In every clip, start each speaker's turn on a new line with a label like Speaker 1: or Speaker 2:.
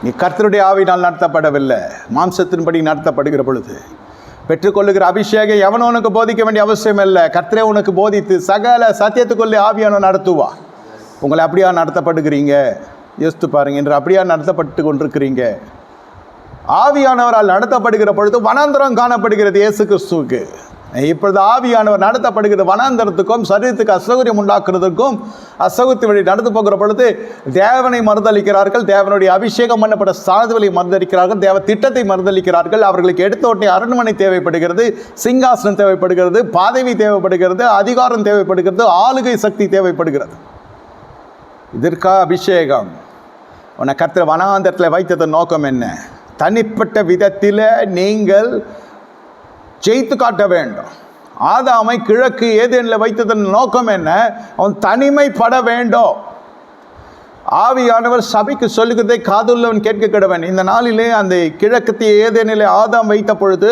Speaker 1: நீ கர்த்தருடைய ஆவியினால் நடத்தப்படவில்லை, மாம்சத்தின்படி நடத்தப்படுகிற பொழுது பெற்றுக்கொள்ளுகிற அபிஷேகம் எவனும் உனக்கு போதிக்க வேண்டிய அவசியம் இல்லை. கர்த்தரே உனக்கு போதித்து சகல சத்தியத்துக்குள்ளே ஆவியானவர் நடத்துவா. உங்களை அப்படியா நடத்தப்படுகிறீங்க? யோசித்து பாருங்க. இன்று அப்படியா நடத்தப்பட்டு கொண்டிருக்கிறீங்க? ஆவியானவரால் நடத்தப்படுகிற பொழுது வனாந்தரம் காணப்படுகிறது இயேசு கிறிஸ்துவுக்கு. இப்பொழுது ஆவியானவர் நடத்தப்படுகிற வனாந்தரத்துக்கும் சரீரத்துக்கு அசௌகரியம் உண்டாக்குறதுக்கும் அசௌகத்து வழி நடந்து போகிற பொழுது தேவனை மறுதளிக்கிறார்கள், தேவனுடைய அபிஷேகம் பண்ணப்பட்ட ஸ்தானத்தை மறுதளிக்கிறார்கள், தேவ திட்டத்தை மறுதளிக்கிறார்கள். அவர்களுக்கு எடுத்தோட்டை அரண்மனை தேவைப்படுகிறது, சிங்காசனம் தேவைப்படுகிறது, பதவி தேவைப்படுகிறது, அதிகாரம் தேவைப்படுகிறது, ஆளுகை சக்தி தேவைப்படுகிறது. இதற்கா அபிஷேகம் உன்னை கர்த்தர் வனாந்தரத்தில் வைத்ததன் நோக்கம் என்ன? தனிப்பட்ட விதத்தில் நீங்கள் ஜெயித்து காட்ட வேண்டும். ஆதாமை கிழக்கு ஏதேனில் வைத்ததன் நோக்கம் என்ன? அவன் தனிமைப்பட வேண்டும். ஆவியானவர் சபைக்கு சொல்லுகிறதை காதுள்ளவன் கேட்க கிடவன். இந்த நாளிலே அந்த கிழக்கு ஏதேனிலே ஆதாம் வைத்த பொழுது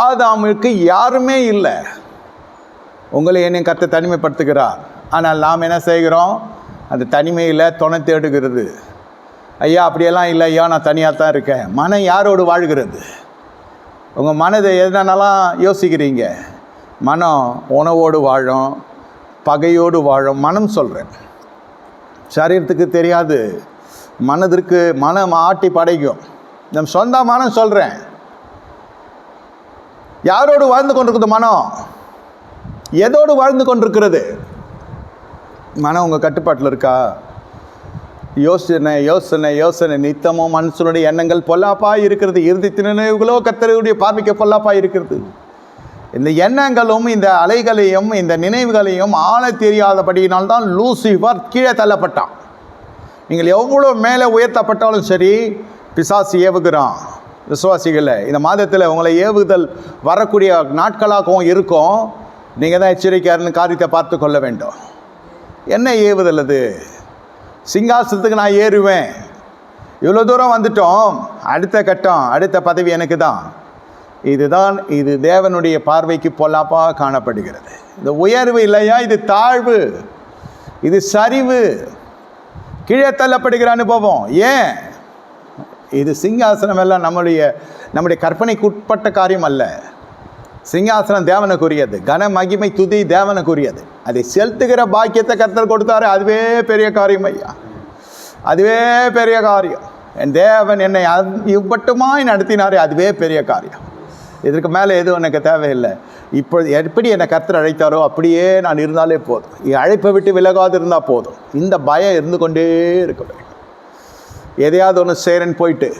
Speaker 1: ஆதாமுக்கு யாருமே இல்லை. உங்களை என்னை கர்த்தர் தனிமைப்படுத்துகிறார். ஆனால் நாம் என்ன செய்கிறோம்? அந்த தனிமையில் துணை தேடுகிறது. ஐயா அப்படியெல்லாம் இல்லை ஐயா, நான் தனியாக தான் இருக்கேன். மனம் யாரோடு வாழ்கிறது? உங்கள் மனதை எதனாலாம் யோசிக்கிறீங்க? மனம் உணவோடு வாழும், பகையோடு வாழும். மனம் சொல்கிறேன், சரீரத்துக்கு தெரியாது, மனதிற்கு மனம் ஆட்டி படைக்கும். நம் சொந்த மனம் சொல்கிறேன். யாரோடு வாழ்ந்து கொண்டிருக்குது மனம்? எதோடு வாழ்ந்து கொண்டிருக்கிறது மனம்? உங்கள் கட்டுப்பாட்டில் இருக்கா? யோசனை யோசனை யோசனை நித்தமும் மனுஷனுடைய எண்ணங்கள் பொல்லாப்பாக இருக்கிறது. இறுதி நினைவுகளோ கர்த்தருடைய பார்வைக்கு பொல்லாப்பாக இருக்கிறது. இந்த எண்ணங்களும் இந்த அலைகளையும் இந்த நினைவுகளையும் ஆள தெரியாதபடியினால்தான் லூசிஃபர் கீழே தள்ளப்பட்டான். நீங்கள் எவ்வளோ மேலே உயர்த்தப்பட்டாலும் சரி, பிசாசு ஏவுகிறான். விசுவாசிகளை இந்த மாதத்தில் உங்களை ஏவுதல் வரக்கூடிய நாட்களாகவும் இருக்கும். நீங்கள் தான் எச்சரிக்கையாருன்னு காரியத்தை பார்த்து கொள்ள வேண்டும். என்ன ஏவுதல் அது? சிங்காசனத்துக்கு நான் ஏறுவேன், இவ்வளோ தூரம் வந்துட்டோம், அடுத்த கட்டம் அடுத்த பதவி எனக்கு தான். இது தேவனுடைய பார்வைக்கு பொல்லாப்பாக காணப்படுகிறது. இந்த உயர்வு இல்லையா, இது தாழ்வு, இது சரிவு, கீழே தள்ளப்படுகிற அனுபவம். ஏன்? இது சிங்காசனம் எல்லாம் நம்முடைய கற்பனைக்கு உட்பட்ட காரியம் அல்ல. சிங்காசனம் தேவனுக்குரியது, கன மகிமை துதி தேவனுக்குரியது. அதை செலுத்துகிற பாக்கியத்தை கர்த்தர் கொடுத்தாரு. அதுவே பெரிய காரியம் ஐயா, அதுவே பெரிய காரியம். என் தேவன் என்னை இவ்வட்டுமாய் நடத்தினாரே, அதுவே பெரிய காரியம். இதற்கு மேலே எதுவும் எனக்கு தேவையில்லை. இப்பொழுது எப்படி என்னை கர்த்தர் அழைத்தாரோ அப்படியே நான் இருந்தாலே போதும். அழைப்பை விட்டு விலகாது இருந்தால் போதும். இந்த பயம் இருந்து கொண்டே இருக்க வேண்டும். எதையாவது ஒன்று செய்கிறேன்னு போயிட்டு